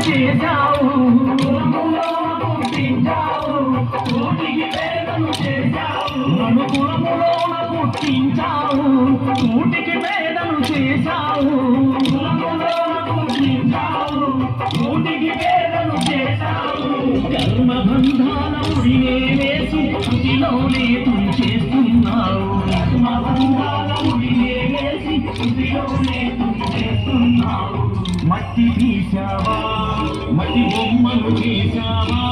చేశావు పుట్టించావు కూటికి పేదను చేశావు నన్ను కులములోన పుట్టించావు కూటికి పేదను చేశావు కులములోన పుట్టించావు కూటికి పేదను చేశావు కర్మబంధాల ఉడినే వేసి కృతిలోనే తుంచేస్తున్నావు కర్మబంధాల ఉడినే వేసి కృతిలోనే తుంచేస్తున్నావు మట్టి తీశావా మట్టి బొమ్మలు చేశావా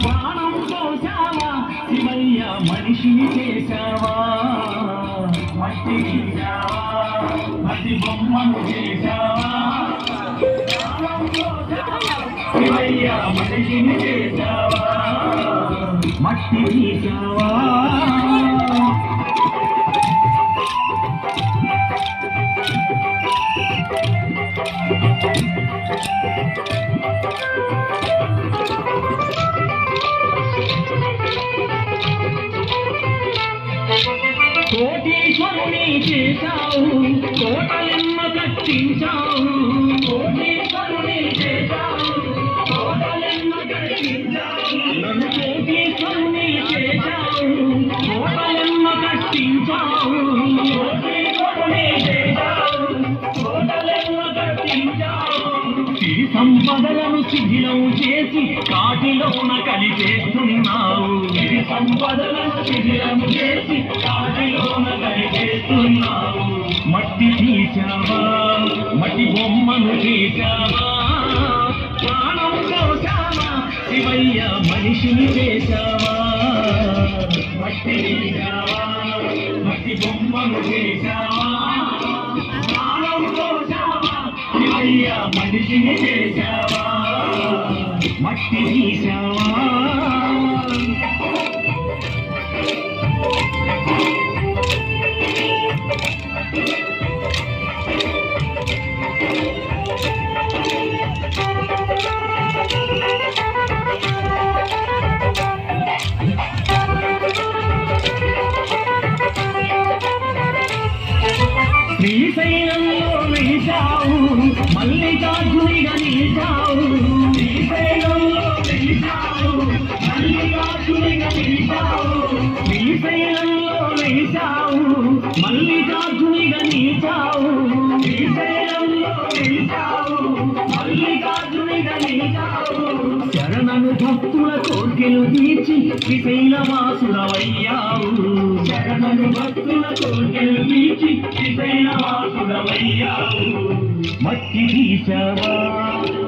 ప్రాణం పోసావా శివయ్య మనిషిని చేశావా మట్టి తీశావా మట్టి బొమ్మలు చేశావా ప్రాణం పోసావా శివయ్య మనిషిని చేశావా మట్టి తీశావా కోటీశ్వరుని చేశావు కోటలెమ్మ కట్టించావు కోటీశ్వరుని చేశావు కోటలెమ్మ కట్టించావు నన్ను కోటీశ్వరుని చేశావు కోటలెమ్మ కట్టించావు కోటీశ్వరుని చేశావు కోటలెమ్మ కట్టించావు సిరి సంపదలను శిథిలం చేసి కాటిలోన కలిపేస్తున్నావు సిరి సంపదలను శిథిలం చేసి కాటిలోన కలిపేస్తున్నావు మట్టి తీశావా మట్టి బొమ్మను చేశావా ప్రాణం పోసావా శివయ్య మనిషిని చేశావా మట్టి తీశావా మట్టి బొమ్మను చేశావా ప్రాణం పోసావా శివయ్య మనిషిని చేశావా మట్టి తీశావా శ్రీశైలంలో నిలిచావు మల్లికార్జునిగా నిలిచావు శ్రీశైలంలో నిలిచావు మల్లికార్జునిగా నిలిచావు శ్రీశైలంలో నిలిచావు మల్లికార్జునిగా నిలిచావు శ్రీశైలంలో నిలిచావు మల్లికార్జునిగా నిలిచావు శరణను భక్తుల కోర్కెలు తీర్చి శ్రీశైలవాసుడవయ్యావు శరణను భక్తుల కోర్కెలు తీర్చి శ్రీశైలవాసుడవయ్యావు మట్టి తీశావా